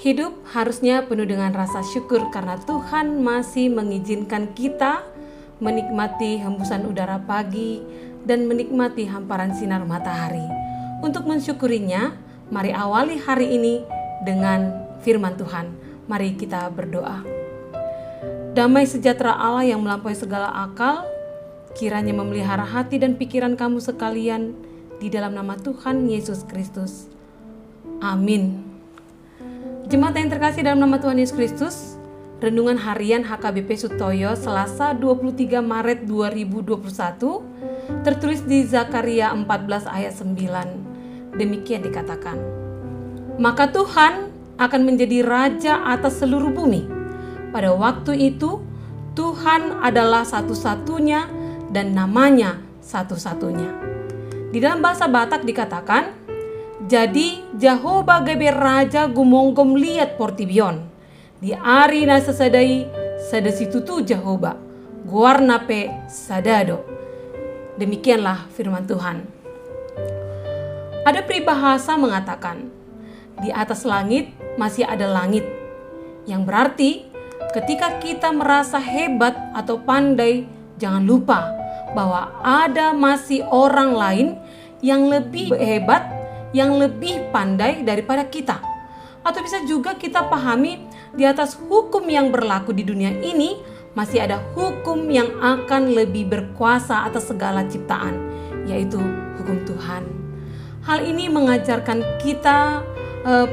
Hidup harusnya penuh dengan rasa syukur karena Tuhan masih mengizinkan kita menikmati hembusan udara pagi dan menikmati hamparan sinar matahari. Untuk mensyukurinya, mari awali hari ini dengan firman Tuhan. Mari kita berdoa. Damai sejahtera Allah yang melampaui segala akal, kiranya memelihara hati dan pikiran kamu sekalian di dalam nama Tuhan Yesus Kristus. Amin. Jemaat yang terkasih dalam nama Tuhan Yesus Kristus, Renungan Harian HKBP Sutoyo Selasa 23 Maret 2021 tertulis di Zakaria 14 ayat 9. Demikian dikatakan, maka Tuhan akan menjadi raja atas seluruh bumi. Pada waktu itu Tuhan adalah satu-satunya dan namanya satu-satunya. Di dalam bahasa Batak dikatakan, jadi Jehovah gebe raja gumongkom liat portibion. Di ari na sesadai sedesitu tu Jehovah guarna pe sadado. Demikianlah firman Tuhan. Ada peribahasa mengatakan, di atas langit masih ada langit. Yang berarti ketika kita merasa hebat atau pandai, jangan lupa bahwa ada masih orang lain yang lebih hebat, yang lebih pandai daripada kita. Atau bisa juga kita pahami, di atas hukum yang berlaku di dunia ini masih ada hukum yang akan lebih berkuasa atas segala ciptaan, yaitu hukum Tuhan. Hal ini mengajarkan kita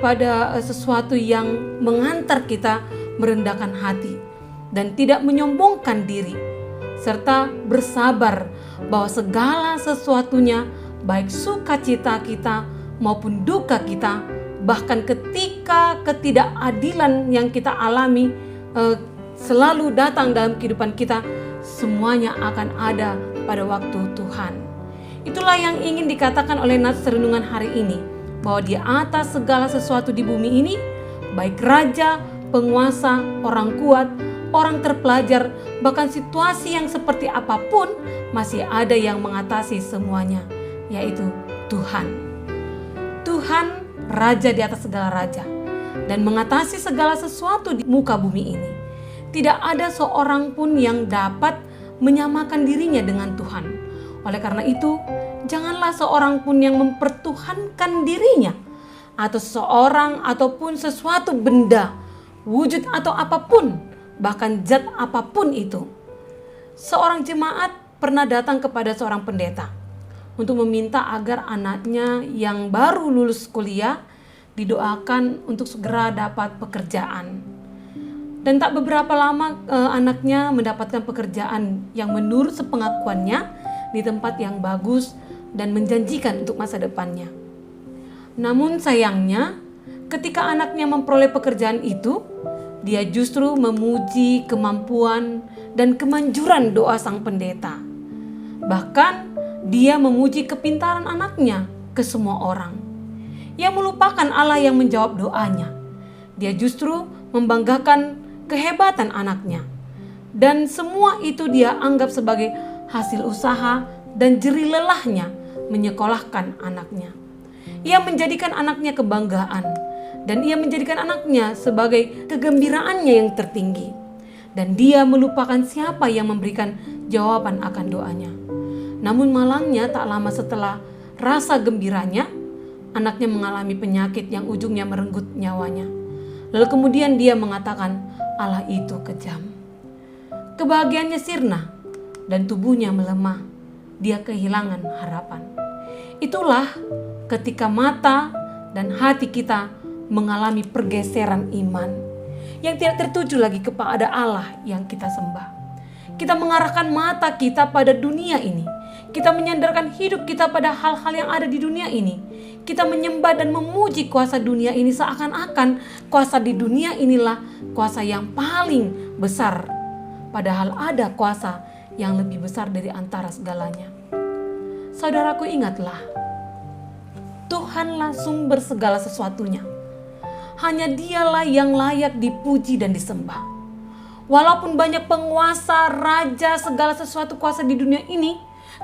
pada sesuatu yang mengantar kita merendahkan hati dan tidak menyombongkan diri, serta bersabar bahwa segala sesuatunya, baik sukacita kita maupun duka kita, bahkan ketika ketidakadilan yang kita alami selalu datang dalam kehidupan kita, semuanya akan ada pada waktu Tuhan. Itulah yang ingin dikatakan oleh nats renungan hari ini, bahwa di atas segala sesuatu di bumi ini, baik raja, penguasa, orang kuat, orang terpelajar, bahkan situasi yang seperti apapun, masih ada yang mengatasi semuanya, yaitu Tuhan. Tuhan raja di atas segala raja dan mengatasi segala sesuatu di muka bumi ini. Tidak ada seorang pun yang dapat menyamakan dirinya dengan Tuhan. Oleh karena itu, janganlah seorang pun yang mempertuhankan dirinya atau seseorang ataupun sesuatu benda, wujud atau apapun, bahkan zat apapun itu. Seorang jemaat pernah datang kepada seorang pendeta untuk meminta agar anaknya yang baru lulus kuliah didoakan untuk segera dapat pekerjaan. Dan tak beberapa lama anaknya mendapatkan pekerjaan yang menurut sepengakuannya di tempat yang bagus dan menjanjikan untuk masa depannya. Namun sayangnya, ketika anaknya memperoleh pekerjaan itu, dia justru memuji kemampuan dan kemanjuran doa sang pendeta. Bahkan dia memuji kepintaran anaknya ke semua orang. Ia melupakan Allah yang menjawab doanya. Dia justru membanggakan kehebatan anaknya. Dan semua itu dia anggap sebagai hasil usaha dan jerih lelahnya menyekolahkan anaknya. Ia menjadikan anaknya kebanggaan. Dan ia menjadikan anaknya sebagai kegembiraannya yang tertinggi. Dan dia melupakan siapa yang memberikan jawaban akan doanya. Namun malangnya tak lama setelah rasa gembiranya, anaknya mengalami penyakit yang ujungnya merenggut nyawanya. Lalu kemudian dia mengatakan, Allah itu kejam. Kebahagiaannya sirna dan tubuhnya melemah. Dia kehilangan harapan. Itulah ketika mata dan hati kita mengalami pergeseran iman yang tidak tertuju lagi kepada Allah yang kita sembah. Kita mengarahkan mata kita pada dunia ini. Kita menyandarkan hidup kita pada hal-hal yang ada di dunia ini. Kita menyembah dan memuji kuasa dunia ini seakan-akan kuasa di dunia inilah kuasa yang paling besar. Padahal ada kuasa yang lebih besar dari antara segalanya. Saudaraku, ingatlah, Tuhanlah sumber segala sesuatunya. Hanya Dialah yang layak dipuji dan disembah. Walaupun banyak penguasa, raja, segala sesuatu kuasa di dunia ini,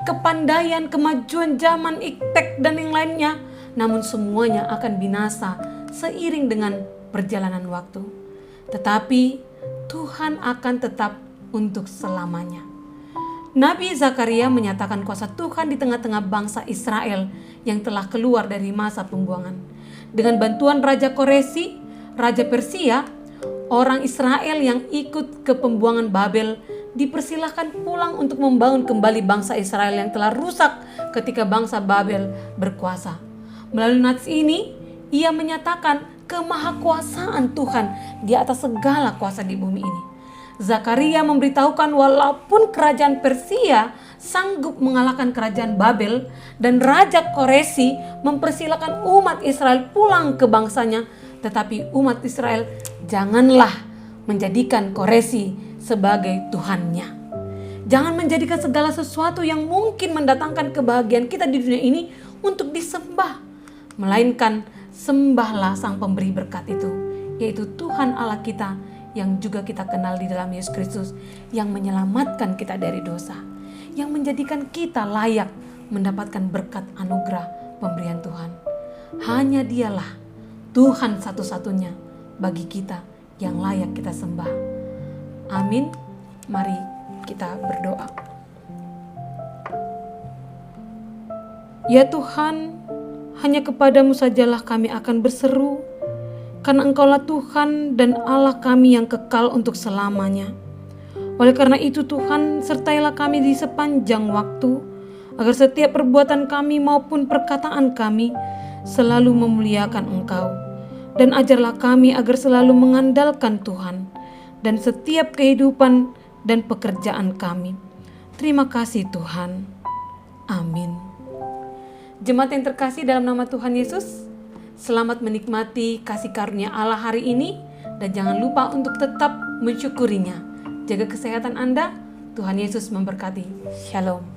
kepandaian, kemajuan zaman, iptek dan yang lainnya, namun semuanya akan binasa seiring dengan perjalanan waktu, tetapi Tuhan akan tetap untuk selamanya. Nabi Zakaria menyatakan kuasa Tuhan di tengah-tengah bangsa Israel yang telah keluar dari masa pembuangan. Dengan bantuan Raja Koresi, Raja Persia, orang Israel yang ikut ke pembuangan Babel dipersilahkan pulang untuk membangun kembali bangsa Israel yang telah rusak ketika bangsa Babel berkuasa. Melalui nats ini, ia menyatakan kemahakuasaan Tuhan di atas segala kuasa di bumi ini. Zakaria memberitahukan walaupun kerajaan Persia sanggup mengalahkan kerajaan Babel dan Raja Koresi mempersilahkan umat Israel pulang ke bangsanya, tetapi umat Israel janganlah menjadikan Koresi sebagai Tuhannya. Jangan menjadikan segala sesuatu yang mungkin mendatangkan kebahagiaan kita di dunia ini untuk disembah, melainkan sembahlah Sang Pemberi berkat itu, yaitu Tuhan Allah kita yang juga kita kenal di dalam Yesus Kristus, yang menyelamatkan kita dari dosa, yang menjadikan kita layak mendapatkan berkat anugerah pemberian Tuhan. Hanya Dialah Tuhan satu-satunya bagi kita yang layak kita sembah. Amin. Mari kita berdoa. Ya Tuhan, hanya kepadamu sajalah kami akan berseru, karena Engkaulah Tuhan dan Allah kami yang kekal untuk selamanya. Oleh karena itu Tuhan, sertailah kami di sepanjang waktu, agar setiap perbuatan kami maupun perkataan kami selalu memuliakan Engkau. Dan ajarlah kami agar selalu mengandalkan Tuhan dan setiap kehidupan dan pekerjaan kami. Terima kasih Tuhan. Amin. Jemaat yang terkasih dalam nama Tuhan Yesus, selamat menikmati kasih karunia Allah hari ini, dan jangan lupa untuk tetap mensyukurinya. Jaga kesehatan Anda. Tuhan Yesus memberkati. Shalom.